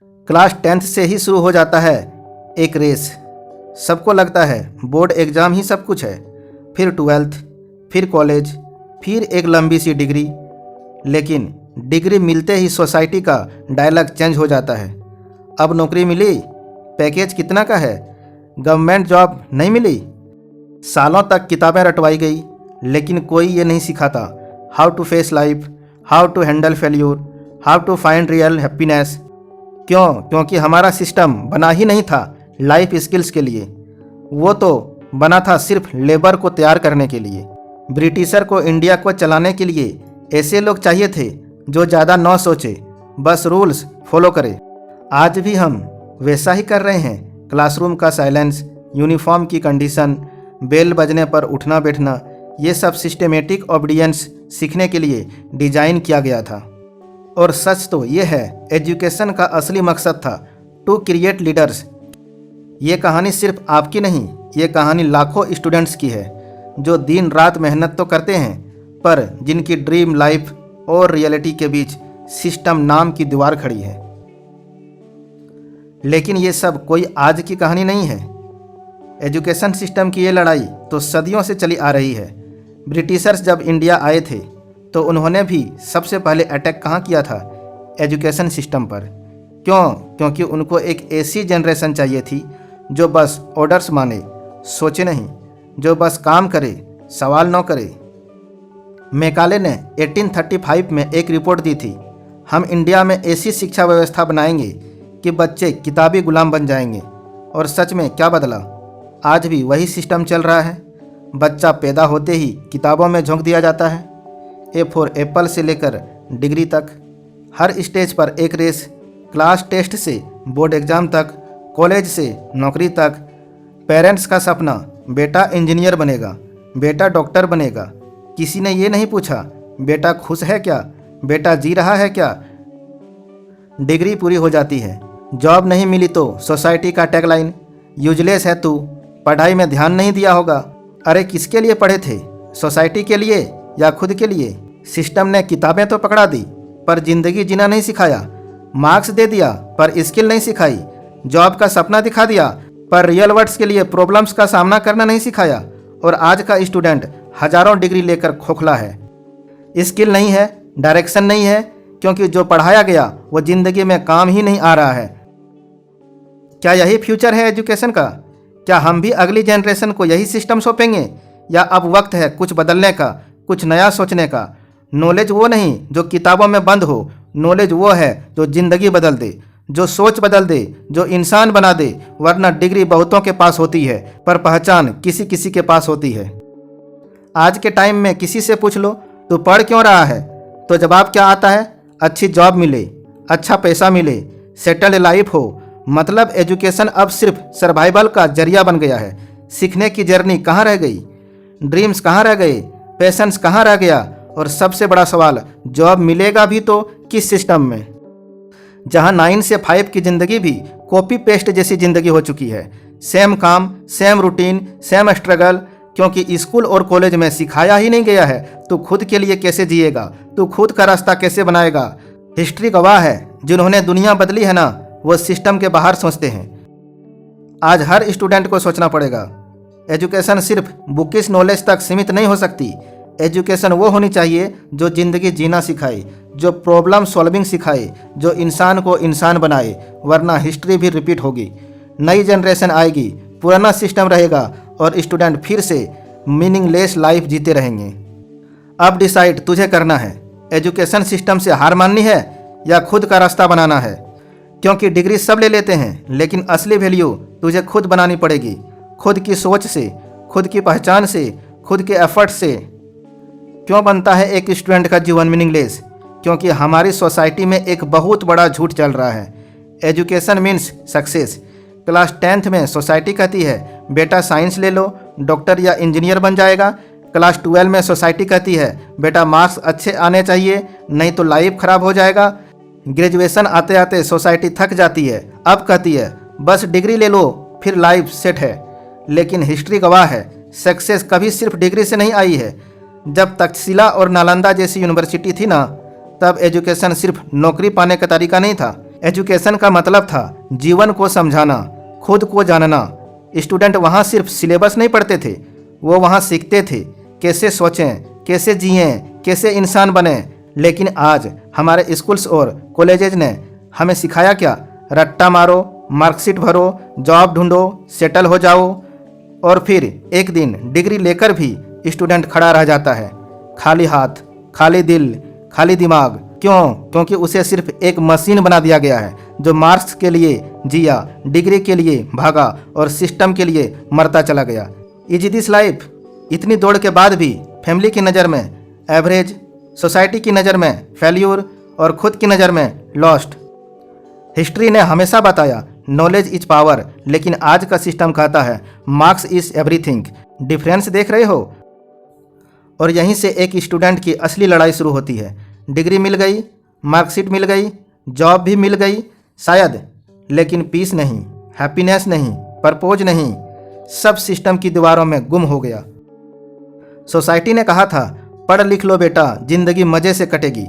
Class 10th से ही शुरू हो जाता है एक रेस। सबको लगता है बोर्ड एग्ज़ाम ही सब कुछ है, फिर 12th, फिर कॉलेज, फिर एक लंबी सी डिग्री। लेकिन डिग्री मिलते ही सोसाइटी का डायलॉग चेंज हो जाता है। अब नौकरी मिली, पैकेज कितना का है, गवर्नमेंट जॉब नहीं मिली। सालों तक किताबें रटवाई गई, लेकिन कोई ये नहीं सिखाता how to face life, how to handle failure, how to find real happiness. क्यों? क्योंकि हमारा सिस्टम बना ही नहीं था लाइफ स्किल्स के लिए, वो तो बना था सिर्फ लेबर को तैयार करने के लिए। ब्रिटिशर को इंडिया को चलाने के लिए ऐसे लोग चाहिए थे जो ज़्यादा न सोचे, बस रूल्स फॉलो करे। आज भी हम वैसा ही कर रहे हैं। क्लासरूम का साइलेंस, यूनिफॉर्म की कंडीशन, बेल बजने पर उठना बैठना, ये सब सिस्टेमेटिक ओबीडियंस सीखने के लिए डिजाइन किया गया था। और सच तो ये है, एजुकेशन का असली मकसद था टू क्रिएट लीडर्स। ये कहानी सिर्फ आपकी नहीं, ये कहानी लाखों स्टूडेंट्स की है जो दिन रात मेहनत तो करते हैं, पर जिनकी ड्रीम लाइफ और रियलिटी के बीच सिस्टम नाम की दीवार खड़ी है। लेकिन ये सब कोई आज की कहानी नहीं है। एजुकेशन सिस्टम की ये लड़ाई तो सदियों से चली आ रही है। ब्रिटिशर्स जब इंडिया आए थे तो उन्होंने भी सबसे पहले अटैक कहाँ किया था? एजुकेशन सिस्टम पर। क्यों? क्योंकि उनको एक ऐसी जनरेशन चाहिए थी जो बस ऑर्डर्स माने, सोचे नहीं, जो बस काम करे, सवाल न करे। मैकाले ने 1835 में एक रिपोर्ट दी थी, हम इंडिया में ऐसी शिक्षा व्यवस्था बनाएंगे कि बच्चे किताबी गुलाम बन जाएंगे। और सच में क्या बदला? आज भी वही सिस्टम चल रहा है। बच्चा पैदा होते ही किताबों में झोंक दिया जाता है। ए फॉर एप्पल से लेकर डिग्री तक, हर स्टेज पर एक रेस। क्लास टेस्ट से बोर्ड एग्जाम तक, कॉलेज से नौकरी तक। पेरेंट्स का सपना बेटा इंजीनियर बनेगा, बेटा डॉक्टर बनेगा। किसी ने ये नहीं पूछा बेटा खुश है क्या, बेटा जी रहा है क्या। डिग्री पूरी हो जाती है, जॉब नहीं मिली तो सोसाइटी का टैगलाइन, यूजलेस है तू, पढ़ाई में ध्यान नहीं दिया होगा। अरे किसके लिए पढ़े थे? सोसाइटी के लिए या खुद के लिए? सिस्टम ने किताबें तो पकड़ा दी पर जिंदगी जीना नहीं सिखाया। मार्क्स दे दिया पर स्किल नहीं सिखाई। जॉब का सपना दिखा दिया पर रियल वर्ड्स के लिए प्रॉब्लम्स का सामना करना नहीं सिखाया। और आज का स्टूडेंट हजारों डिग्री लेकर खोखला है। स्किल नहीं है, डायरेक्शन नहीं है, क्योंकि जो पढ़ाया गया वो जिंदगी में काम ही नहीं आ रहा है। क्या यही फ्यूचर है एजुकेशन का? क्या हम भी अगली जनरेशन को यही सिस्टम सौंपेंगे, या अब वक्त है कुछ बदलने का, कुछ नया सोचने का? नॉलेज वो नहीं जो किताबों में बंद हो, नॉलेज वो है जो जिंदगी बदल दे, जो सोच बदल दे, जो इंसान बना दे। वरना डिग्री बहुतों के पास होती है पर पहचान किसी किसी के पास होती है। आज के टाइम में किसी से पूछ लो तू पढ़ क्यों रहा है, तो जवाब क्या आता है? अच्छी जॉब मिले, अच्छा पैसा मिले, सेटल्ड लाइफ हो। मतलब एजुकेशन अब सिर्फ सर्वाइवल का जरिया बन गया है। सीखने की जर्नी कहाँ रह गई? ड्रीम्स कहाँ रह गए? पैशंस कहाँ रह गया? और सबसे बड़ा सवाल, जॉब मिलेगा भी तो किस सिस्टम में? जहां 9 से 5 की जिंदगी भी कॉपी पेस्ट जैसी जिंदगी हो चुकी है। सेम काम, सेम रूटीन, सेम स्ट्रगल। क्योंकि स्कूल और कॉलेज में सिखाया ही नहीं गया है तू खुद के लिए कैसे जिएगा, तू खुद का रास्ता कैसे बनाएगा। हिस्ट्री गवाह है, जिन्होंने दुनिया बदली है ना, वो सिस्टम के बाहर सोचते हैं। आज हर स्टूडेंट को सोचना पड़ेगा। एजुकेशन सिर्फ बुकिश नॉलेज तक सीमित नहीं हो सकती। एजुकेशन वो होनी चाहिए जो ज़िंदगी जीना सिखाए, जो प्रॉब्लम सॉल्विंग सिखाए, जो इंसान को इंसान बनाए। वरना हिस्ट्री भी रिपीट होगी। नई जनरेशन आएगी, पुराना सिस्टम रहेगा और स्टूडेंट फिर से मीनिंगलेस लाइफ जीते रहेंगे। अब डिसाइड तुझे करना है, एजुकेशन सिस्टम से हार माननी है या खुद का रास्ता बनाना है। क्योंकि डिग्री सब ले लेते हैं, लेकिन असली वैल्यू तुझे खुद बनानी पड़ेगी। खुद की सोच से, खुद की पहचान से, खुद के एफर्ट से। क्यों बनता है एक स्टूडेंट का जीवन मीनिंगलेस? क्योंकि हमारी सोसाइटी में एक बहुत बड़ा झूठ चल रहा है। Education means success. Class 10th में सोसाइटी कहती है बेटा साइंस ले लो, डॉक्टर या इंजीनियर बन जाएगा। क्लास 12 में सोसाइटी कहती है बेटा मार्क्स अच्छे आने चाहिए, नहीं तो लाइफ खराब हो जाएगा। ग्रेजुएशन आते आते सोसाइटी थक जाती है, अब कहती है बस डिग्री ले लो फिर लाइफ सेट है। लेकिन हिस्ट्री गवाह है, सक्सेस कभी सिर्फ डिग्री से नहीं आई है। जब तक्षशिला और नालंदा जैसी यूनिवर्सिटी थी ना, तब एजुकेशन सिर्फ नौकरी पाने का तरीका नहीं था, एजुकेशन का मतलब था जीवन को समझाना, खुद को जानना। स्टूडेंट वहाँ सिर्फ सिलेबस नहीं पढ़ते थे, वो वहाँ सीखते थे कैसे सोचें, कैसे जिएं, कैसे इंसान बने। लेकिन आज हमारे स्कूल्स और कॉलेजेज ने हमें सिखाया क्या? रट्टा मारो, मार्कशीट भरो, जॉब ढूंढो, सेटल हो जाओ, और फिर एक दिन डिग्री लेकर भी स्टूडेंट खड़ा रह जाता है, खाली हाथ, खाली दिल, खाली दिमाग। क्यों? क्योंकि उसे सिर्फ एक मशीन बना दिया गया है जो मार्क्स के लिए जिया, डिग्री के लिए भागा और सिस्टम के लिए मरता चला गया। Is this life? इतनी दौड़ के बाद भी फैमिली की नज़र में एवरेज, सोसाइटी की नज़र में फेल्यूर और खुद की नज़र में लॉस्ट। हिस्ट्री ने हमेशा बताया नॉलेज इज पावर, लेकिन आज का सिस्टम कहता है मार्क्स इज एवरीथिंग। डिफरेंस देख रहे हो? और यहीं से एक स्टूडेंट की असली लड़ाई शुरू होती है। डिग्री मिल गई, मार्कशीट मिल गई, जॉब भी मिल गई शायद, लेकिन पीस नहीं, हैप्पीनेस नहीं, परपोज नहीं, सब सिस्टम की दीवारों में गुम हो गया। सोसाइटी ने कहा था पढ़ लिख लो बेटा, जिंदगी मज़े से कटेगी,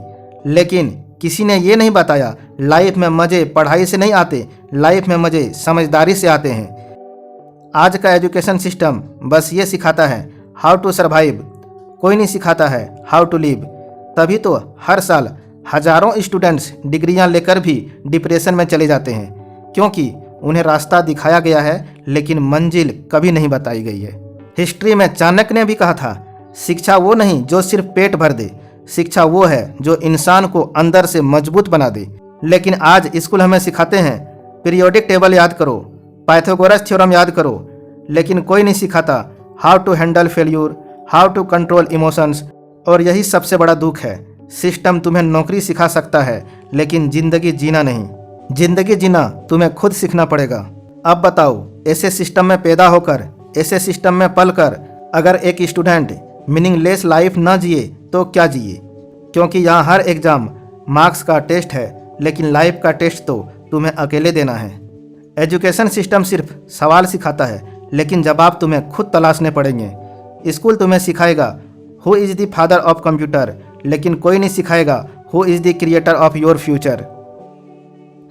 लेकिन किसी ने ये नहीं बताया लाइफ में मज़े पढ़ाई से नहीं आते, लाइफ में मज़े समझदारी से आते हैं। आज का एजुकेशन सिस्टम बस ये सिखाता है हाउ टू सर्वाइव, कोई नहीं सिखाता है हाउ टू लिव। तभी तो हर साल हजारों स्टूडेंट्स डिग्रियां लेकर भी डिप्रेशन में चले जाते हैं, क्योंकि उन्हें रास्ता दिखाया गया है लेकिन मंजिल कभी नहीं बताई गई है। हिस्ट्री में चाणक्य ने भी कहा था शिक्षा वो नहीं जो सिर्फ पेट भर दे, शिक्षा वो है जो इंसान को अंदर से मजबूत बना दे। लेकिन आज स्कूल हमें सिखाते हैं पीरियोडिक टेबल याद करो, पाइथागोरस थ्योरम याद करो, लेकिन कोई नहीं सिखाता how to handle failure, how to control emotions. और यही सबसे बड़ा दुख है, सिस्टम तुम्हें नौकरी सिखा सकता है लेकिन जिंदगी जीना नहीं। जिंदगी जीना तुम्हें खुद सीखना पड़ेगा। अब बताओ, ऐसे सिस्टम में पैदा होकर, ऐसे सिस्टम में पलकर अगर एक स्टूडेंट मीनिंगलेस लाइफ ना जिए तो क्या जिए? क्योंकि यहाँ हर एग्ज़ाम मार्क्स का टेस्ट है, लेकिन लाइफ का टेस्ट तो तुम्हें अकेले देना है। एजुकेशन सिस्टम सिर्फ सवाल सिखाता है, लेकिन जवाब तुम्हें खुद तलाशने पड़ेंगे। स्कूल तुम्हें सिखाएगा who is the father of computer, लेकिन कोई नहीं सिखाएगा who is the creator of your future.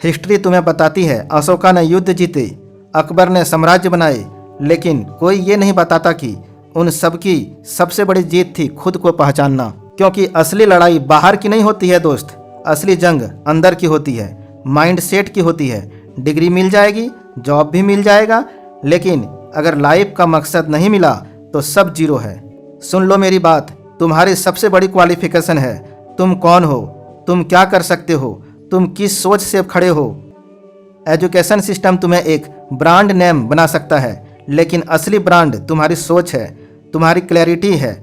History तुम्हें बताती है अशोका ने युद्ध जीते, अकबर ने साम्राज्य बनाए, लेकिन कोई ये नहीं बताता कि उन सब की सबसे बड़ी जीत थी खुद को पहचानना। क्योंकि असली लड़ाई बाहर की नहीं होती है दोस्त, असली जंग अंदर की होती है, माइंड सेट की होती है। डिग्री मिल जाएगी, जॉब भी मिल जाएगा, लेकिन अगर लाइफ का मकसद नहीं मिला तो सब जीरो है। सुन लो मेरी बात, तुम्हारी सबसे बड़ी क्वालिफिकेशन है तुम कौन हो, तुम क्या कर सकते हो, तुम किस सोच से खड़े हो। एजुकेशन सिस्टम तुम्हें एक ब्रांड नेम बना सकता है, लेकिन असली ब्रांड तुम्हारी सोच है, तुम्हारी क्लैरिटी है।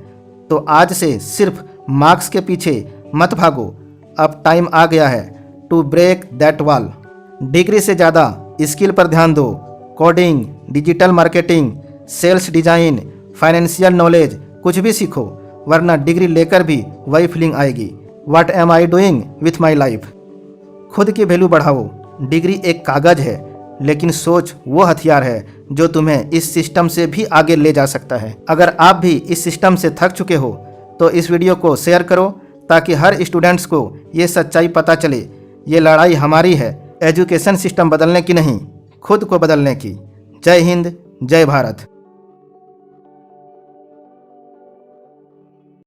तो आज से सिर्फ मार्क्स के पीछे मत भागो, अब टाइम आ गया है to break that wall. Degree से ज़्यादा स्किल पर ध्यान दो, coding, digital marketing, sales design, financial knowledge, कुछ भी सीखो, वरना डिग्री लेकर भी वही फीलिंग आएगी, what am I doing with my life. खुद की वैल्यू बढ़ाओ। डिग्री एक कागज़ है, लेकिन सोच वो हथियार है जो तुम्हें इस सिस्टम से भी आगे ले जा सकता है। अगर आप भी इस सिस्टम से थक चुके हो तो इस वीडियो को शेयर करो, ताकि हर स्टूडेंट्स को ये सच्चाई पता चले। ये लड़ाई हमारी है, एजुकेशन सिस्टम बदलने की नहीं, खुद को बदलने की। जय हिंद, जय भारत।